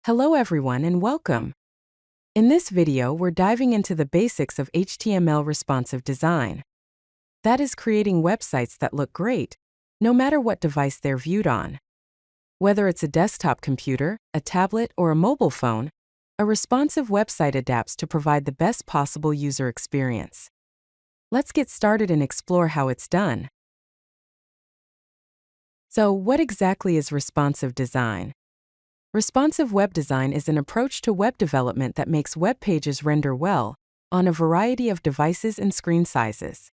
Hello everyone and welcome. In this video, we're diving into the basics of HTML responsive design. That is creating websites that look great, no matter what device they're viewed on. Whether it's a desktop computer, a tablet, or a mobile phone, a responsive website adapts to provide the best possible user experience. Let's get started and explore how it's done. So, what exactly is responsive design? Responsive web design is an approach to web development that makes web pages render well on a variety of devices and screen sizes.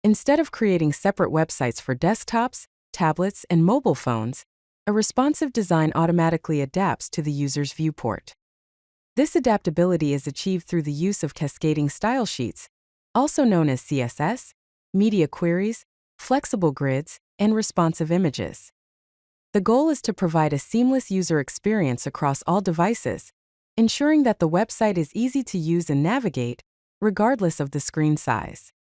Instead of creating separate websites for desktops, tablets, and mobile phones, a responsive design automatically adapts to the user's viewport. This adaptability is achieved through the use of cascading style sheets, also known as CSS, Media Queries, flexible grids, and responsive images. The goal is to provide a seamless user experience across all devices, ensuring that the website is easy to use and navigate, regardless of the screen size.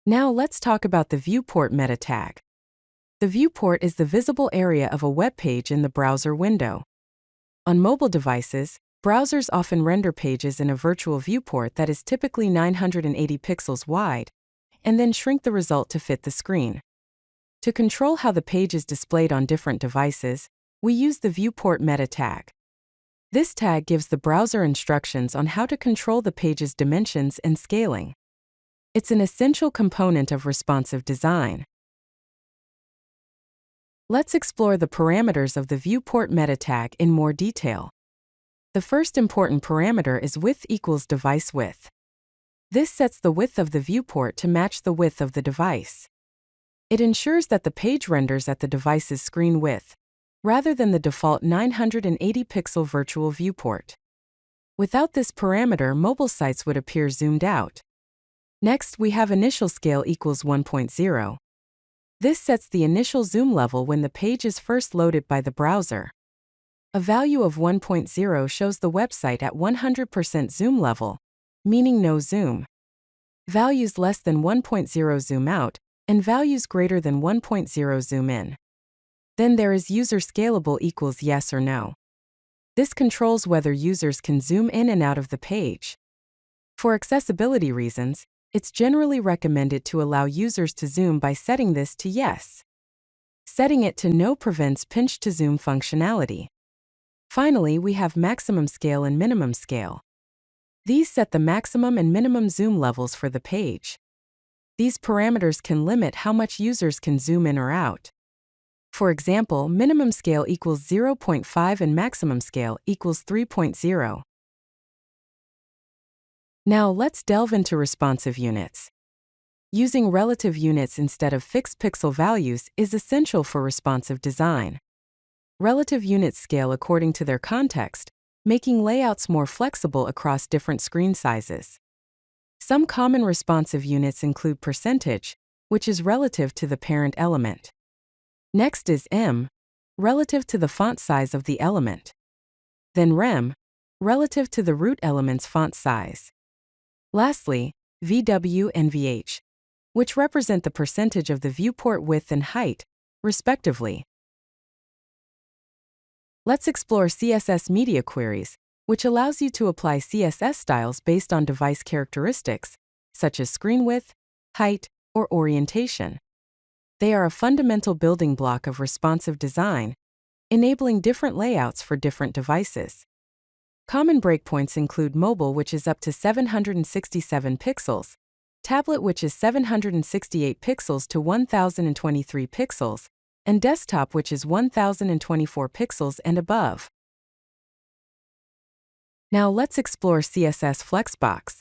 Now let's talk about the Viewport Meta Tag. The viewport is the visible area of a web page in the browser window. On mobile devices, browsers often render pages in a virtual viewport that is typically 980 pixels wide, and then shrink the result to fit the screen. To control how the page is displayed on different devices, we use the Viewport Meta Tag. This tag gives the browser instructions on how to control the page's dimensions and scaling. It's an essential component of responsive design. Let's explore the parameters of the Viewport Meta Tag in more detail. The first important parameter is width equals device width. This sets the width of the viewport to match the width of the device. It ensures that the page renders at the device's screen width, rather than the default 980 pixel virtual viewport. Without this parameter, mobile sites would appear zoomed out. Next, we have initial scale equals 1.0. This sets the initial zoom level when the page is first loaded by the browser. A value of 1.0 shows the website at 100% zoom level, meaning no zoom. Values less than 1.0 zoom out, and values greater than 1.0 zoom in. Then there is user scalable equals yes or no. This controls whether users can zoom in and out of the page. For accessibility reasons, it's generally recommended to allow users to zoom by setting this to yes. Setting it to no prevents pinch to zoom functionality. Finally, we have maximum scale and minimum scale. These set the maximum and minimum zoom levels for the page. These parameters can limit how much users can zoom in or out. For example, minimum scale equals 0.5 and maximum scale equals 3.0. Now let's delve into responsive units. Using relative units instead of fixed pixel values is essential for responsive design. Relative units scale according to their context, making layouts more flexible across different screen sizes. Some common responsive units include percentage, which is relative to the parent element. Next is em, relative to the font size of the element. Then rem, relative to the root element's font size. Lastly, vw and vh, which represent the percentage of the viewport width and height, respectively. Let's explore CSS Media Queries, which allows you to apply CSS styles based on device characteristics, such as screen width, height, or orientation. They are a fundamental building block of responsive design, enabling different layouts for different devices. Common breakpoints include mobile, which is up to 767 pixels, tablet, which is 768 pixels to 1023 pixels, and desktop, which is 1024 pixels and above. Now let's explore CSS Flexbox.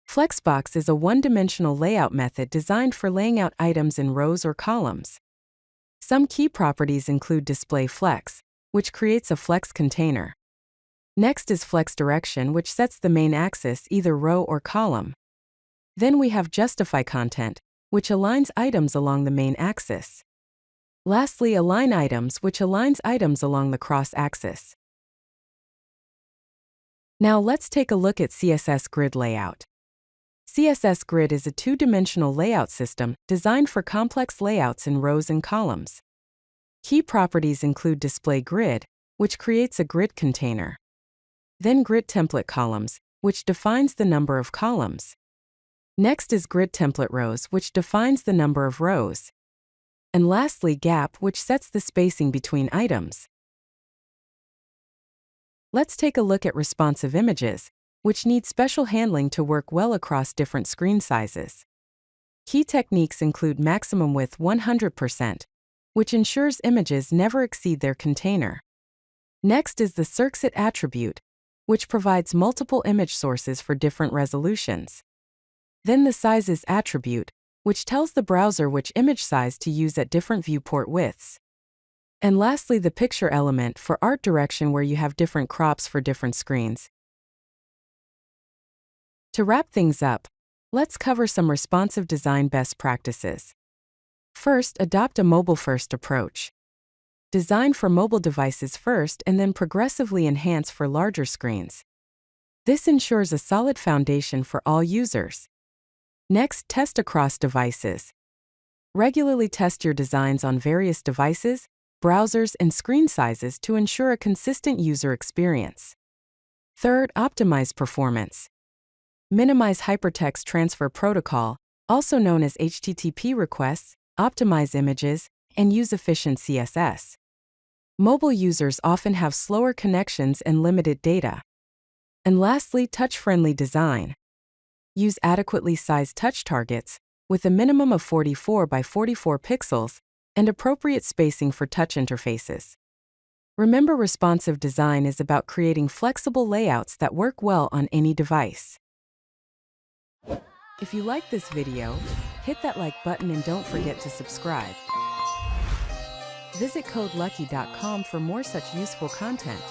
Flexbox is a one-dimensional layout method designed for laying out items in rows or columns. Some key properties include display flex, which creates a flex container. Next is flex direction, which sets the main axis either row or column. Then we have justify content, which aligns items along the main axis. Lastly, align items, which aligns items along the cross-axis. Now let's take a look at CSS Grid Layout. CSS Grid is a two-dimensional layout system designed for complex layouts in rows and columns. Key properties include display grid, which creates a grid container. Then grid template columns, which defines the number of columns. Next is grid template rows, which defines the number of rows. And lastly, gap, which sets the spacing between items. Let's take a look at responsive images, which need special handling to work well across different screen sizes. Key techniques include maximum width 100%, which ensures images never exceed their container. Next is the Circset attribute, which provides multiple image sources for different resolutions. Then the Sizes attribute, which tells the browser which image size to use at different viewport widths. And lastly, the Picture element for art direction, where you have different crops for different screens. To wrap things up, let's cover some responsive design best practices. First, adopt a mobile-first approach. Design for mobile devices first and then progressively enhance for larger screens. This ensures a solid foundation for all users. Next, test across devices. Regularly test your designs on various devices, browsers, and screen sizes to ensure a consistent user experience. Third, optimize performance. Minimize hypertext transfer protocol, also known as HTTP requests, optimize images, and use efficient CSS. Mobile users often have slower connections and limited data. And lastly, touch-friendly design. Use adequately sized touch targets, with a minimum of 44 by 44 pixels, and appropriate spacing for touch interfaces. Remember, responsive design is about creating flexible layouts that work well on any device. If you like this video, hit that like button and don't forget to subscribe. Visit codelucky.com for more such useful content.